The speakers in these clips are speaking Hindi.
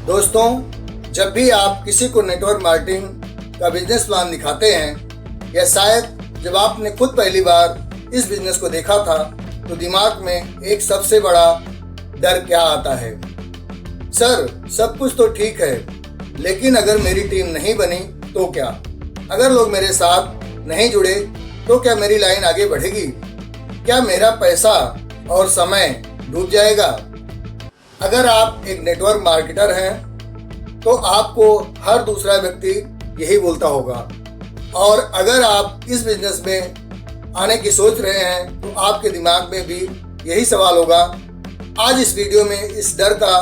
दोस्तों, जब भी आप किसी को नेटवर्क मार्केटिंग का बिजनेस प्लान दिखाते हैं या शायद जब आपने खुद पहली बार इस बिजनेस को देखा था तो दिमाग में एक सबसे बड़ा डर क्या आता है? सर, सब कुछ तो ठीक है, लेकिन अगर मेरी टीम नहीं बनी तो क्या? अगर लोग मेरे साथ नहीं जुड़े तो क्या मेरी लाइन आगे बढ़ेगी? क्या मेरा पैसा और समय डूब जाएगा? अगर आप एक नेटवर्क मार्केटर हैं तो आपको हर दूसरा व्यक्ति यही बोलता होगा, और अगर आप इस बिजनेस में आने की सोच रहे हैं तो आपके दिमाग में भी यही सवाल होगा। आज इस वीडियो में इस डर का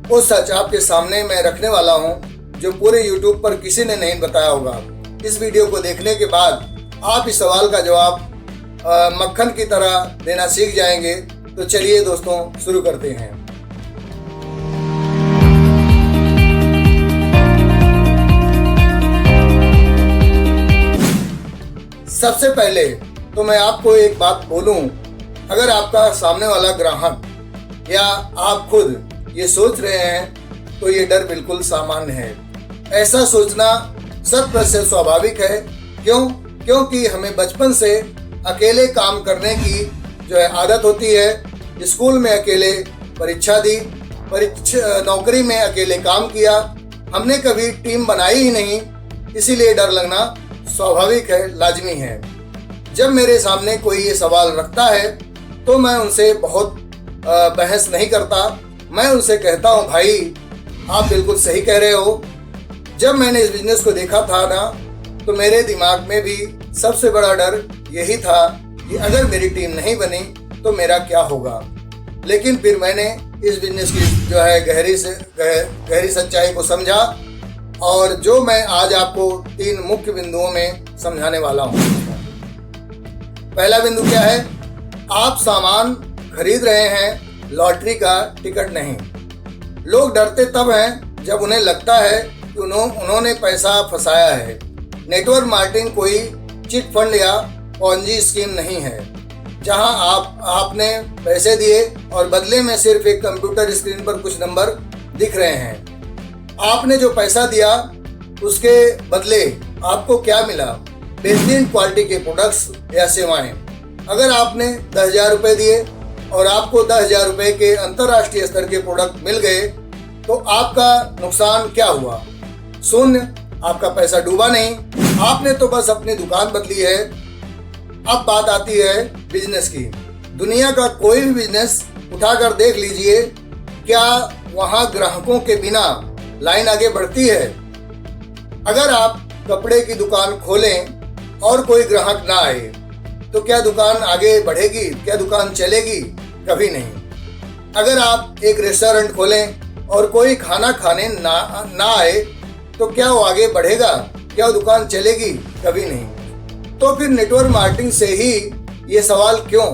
वो सच आपके सामने मैं रखने वाला हूं जो पूरे YouTube पर किसी ने नहीं बताया होगा। इस वीडियो को देखने के बाद आप इस सवाल का जवाब मक्खन की तरह देना सीख जाएंगे। तो चलिए दोस्तों, शुरू करते हैं। सबसे पहले तो मैं आपको एक बात बोलूं, अगर आपका सामने वाला ग्राहक या आप खुद ये सोच रहे हैं तो ये डर बिल्कुल सामान्य है। ऐसा सोचना 100% स्वाभाविक है। क्योंकि हमें बचपन से अकेले काम करने की जो है आदत होती है। स्कूल में अकेले परीक्षा दी, नौकरी में अकेले काम किया, हमने कभी टीम बनाई ही नहीं, इसीलिए डर लगना स्वाभाविक है, लाजमी है। जब मेरे सामने कोई ये सवाल रखता है तो मैं उनसे बहुत बहस नहीं करता। मैं उनसे कहता हूँ, भाई आप बिल्कुल सही कह रहे हो। जब मैंने इस बिजनेस को देखा था ना, तो मेरे दिमाग में भी सबसे बड़ा डर यही था कि अगर मेरी टीम नहीं बनी तो मेरा क्या होगा। लेकिन फिर मैंने इस बिजनेस की जो है गहरी सच्चाई को समझा, और जो मैं आज आपको 3 मुख्य बिंदुओं में समझाने वाला हूँ। पहला बिंदु क्या है? आप सामान खरीद रहे हैं, लॉटरी का टिकट नहीं। लोग डरते तब हैं जब उन्हें लगता है कि उन्होंने पैसा फंसाया है। नेटवर्क मार्केटिंग कोई चिट फंड या पॉन्जी स्कीम नहीं है जहां आपने पैसे दिए और बदले में सिर्फ एक कंप्यूटर स्क्रीन पर कुछ नंबर दिख रहे हैं। आपने जो पैसा दिया उसके बदले आपको क्या मिला? बेहतरीन क्वालिटी के प्रोडक्ट्स या सेवाएं। अगर आपने 10,000 रुपये दिए और आपको 10,000 रुपये के अंतर्राष्ट्रीय स्तर के प्रोडक्ट मिल गए तो आपका नुकसान क्या हुआ? शून्य। आपका पैसा डूबा नहीं, आपने तो बस अपनी दुकान बदली है। अब बात आती है बिजनेस की। दुनिया का कोई भी बिजनेस उठाकर देख लीजिए, क्या वहाँ ग्राहकों के बिना लाइन आगे बढ़ती है? अगर आप कपड़े की दुकान खोलें और कोई ग्राहक ना आए तो क्या दुकान आगे बढ़ेगी? क्या दुकान चलेगी? कभी नहीं। अगर आप एक रेस्टोरेंट खोलें और कोई खाना खाने ना आए तो क्या वो आगे बढ़ेगा? क्या वो दुकान चलेगी? कभी नहीं। तो फिर नेटवर्क मार्केटिंग से ही ये सवाल क्यों?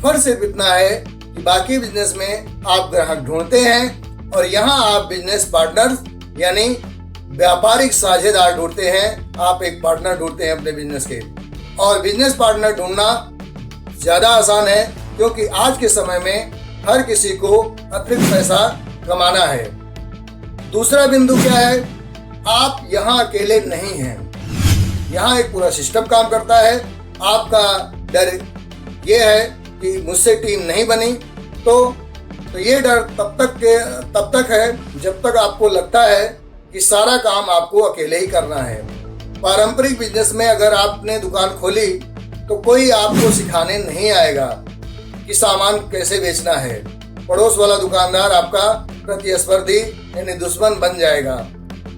फर्क सिर्फ इतना है कि बाकी बिजनेस में आप ग्राहक ढूंढते हैं और यहाँ आप बिजनेस पार्टनर यानी व्यापारिक साझेदार ढूंढते हैं। आप एक पार्टनर ढूंढते हैं अपने बिजनेस के, और बिजनेस पार्टनर ढूंढना ज़्यादा आसान है क्योंकि आज के समय में हर किसी को अतिरिक्त पैसा कमाना है। दूसरा बिंदु क्या है? आप यहाँ अकेले नहीं हैं, यहाँ एक पूरा सिस्टम काम करता है। आपका डर ये है कि मुझसे टीम नहीं बनी तो ये डर तब तक है जब तक आपको लगता है कि सारा काम आपको अकेले ही करना है। पारंपरिक बिजनेस में अगर आपने दुकान खोली तो कोई आपको सिखाने नहीं आएगा कि सामान कैसे बेचना है। पड़ोस वाला दुकानदार आपका प्रतिस्पर्धी यानी दुश्मन बन जाएगा।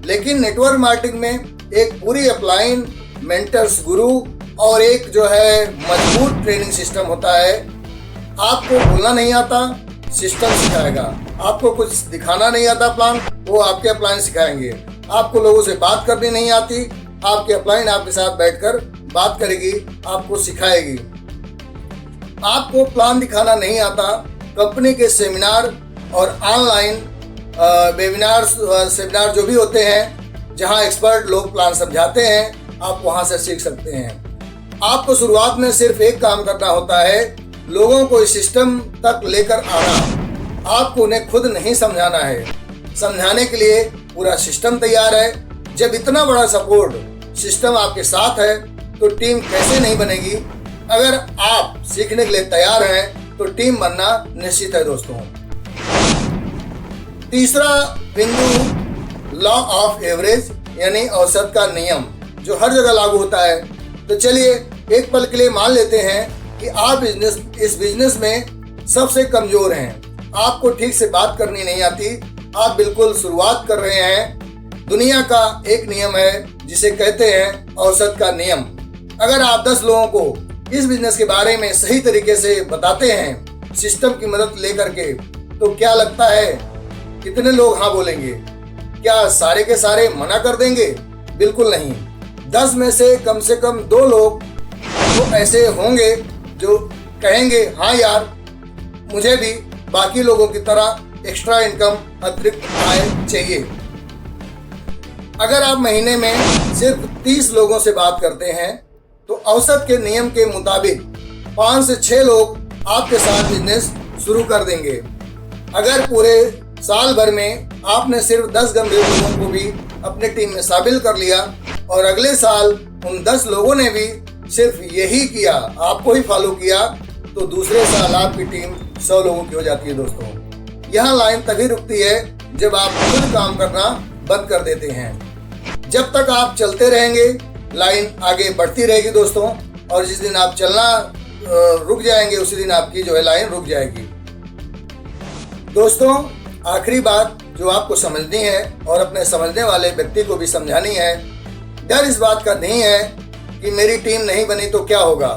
लेकिन नेटवर्क मार्केटिंग में एक पूरी अपलाइन, मेंटर्स, गुरु और एक जो है मजबूत ट्रेनिंग सिस्टम होता है। आपको बोलना नहीं आता, सिस्टम सिखाएगा। आपको कुछ दिखाना नहीं आता प्लान, वो आपके अपलाइन सिखाएंगे। आपको लोगों से बात करनी नहीं आती, आपके अपलाइन आपके साथ बैठकर बात करेगी, आपको सिखाएगी। आपको प्लान दिखाना नहीं आता, कंपनी के सेमिनार और ऑनलाइन सेमिनार जो भी होते हैं जहां एक्सपर्ट लोग प्लान समझाते हैं, आप वहां से सीख सकते हैं। आपको शुरुआत में सिर्फ एक काम करना होता है, लोगों को इस सिस्टम तक लेकर आना। आपको उन्हें खुद नहीं समझाना है, समझाने के लिए पूरा सिस्टम तैयार है। जब इतना बड़ा सपोर्ट सिस्टम आपके साथ है तो टीम कैसे नहीं बनेगी। अगर आप सीखने के लिए तैयार हैं तो टीम बनना निश्चित है दोस्तों। तीसरा बिंदु लॉ ऑफ एवरेज यानी औसत का नियम, जो हर जगह लागू होता है। तो चलिए एक पल के लिए मान लेते हैं कि आप इस बिजनेस में सबसे कमजोर हैं। आपको ठीक से बात करनी नहीं आती, आप बिल्कुल शुरुआत कर रहे हैं। दुनिया का एक नियम है जिसे कहते हैं औसत का नियम। अगर आप 10 लोगों को इस बिजनेस के बारे में सही तरीके से बताते हैं सिस्टम की मदद लेकर के, तो क्या लगता है कितने लोग हाँ बोलेंगे? क्या सारे के सारे मना कर देंगे? बिल्कुल नहीं। 10 में से कम 2 लोग तो ऐसे होंगे जो कहेंगे हाँ यार, मुझे भी बाकी लोगों की तरह एक्स्ट्रा इनकम, अतिरिक्त आय चाहिए। अगर आप महीने में सिर्फ 30 लोगों से बात करते हैं तो औसत के नियम के मुताबिक 5 से 6 लोग आपके साथ बिजनेस शुरू कर देंगे। अगर पूरे साल भर में आपने सिर्फ 10 गंभीर लोगों को भी अपने टीम में शामिल कर लिया और अगले साल उन 10 लोगों ने भी सिर्फ यही किया, आपको ही फॉलो किया, तो दूसरे साल आपकी टीम 100 लोगों की हो जाती है दोस्तों। यहाँ लाइन तभी रुकती है जब आप खुद काम करना बंद कर देते हैं। जब तक आप चलते रहेंगे लाइन आगे बढ़ती रहेगी दोस्तों, और जिस दिन आप चलना रुक जाएंगे उसी दिन आपकी जो है लाइन रुक जाएगी। दोस्तों आखिरी बात जो आपको समझनी है और अपने समझने वाले व्यक्ति को भी समझानी है, डर इस बात का नहीं है कि मेरी टीम नहीं बनी तो क्या होगा।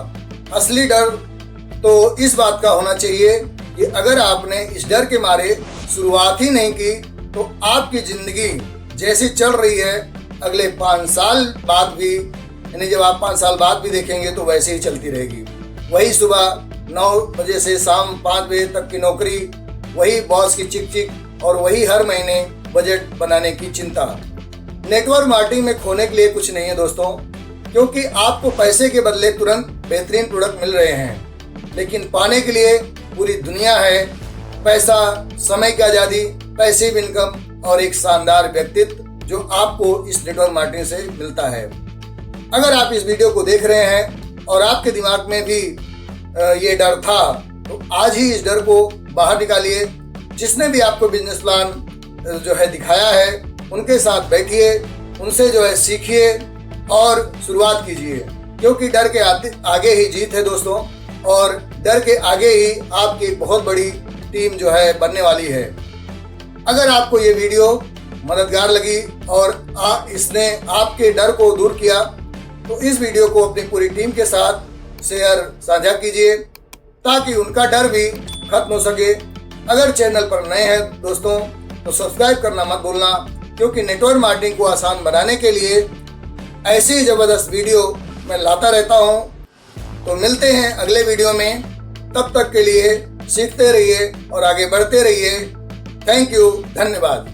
असली डर तो इस बात का होना चाहिए कि अगर आपने इस डर के मारे शुरुआत ही नहीं की तो आपकी जिंदगी जैसी चल रही है अगले 5 साल बाद भी, यानी जब आप 5 साल बाद भी देखेंगे तो वैसे ही चलती रहेगी। वही सुबह 9 बजे से शाम 5 बजे तक की नौकरी, वही बॉस की चिक चिक और वही हर महीने बजट बनाने की चिंता। नेटवर्क मार्केटिंग में खोने के लिए कुछ नहीं है दोस्तों, क्योंकि आपको पैसे के बदले तुरंत बेहतरीन प्रोडक्ट मिल रहे हैं, लेकिन पाने के लिए पूरी दुनिया है। पैसा, समय की आज़ादी, पैसिव इनकम और एक शानदार व्यक्तित्व जो आपको इस नेटवर्क मार्केटिंग से मिलता है। अगर आप इस वीडियो को देख रहे हैं और आपके दिमाग में भी ये डर था तो आज ही इस डर को बाहर निकालिए। जिसने भी आपको बिजनेस प्लान जो है दिखाया है उनके साथ बैठिए, उनसे जो है सीखिए और शुरुआत कीजिए, क्योंकि डर के आगे ही जीत है दोस्तों, और डर के आगे ही आपकी बहुत बड़ी टीम जो है बनने वाली है। अगर आपको ये वीडियो मददगार लगी और इसने आपके डर को दूर किया तो इस वीडियो को अपनी पूरी टीम के साथ साझा कीजिए ताकि उनका डर भी खत्म हो सके। अगर चैनल पर नए हैं दोस्तों तो सब्सक्राइब करना मत भूलना, क्योंकि नेटवर्क मार्केटिंग को आसान बनाने के लिए ऐसी ज़बरदस्त वीडियो मैं लाता रहता हूं। तो मिलते हैं अगले वीडियो में, तब तक के लिए सीखते रहिए और आगे बढ़ते रहिए। थैंक यू, धन्यवाद।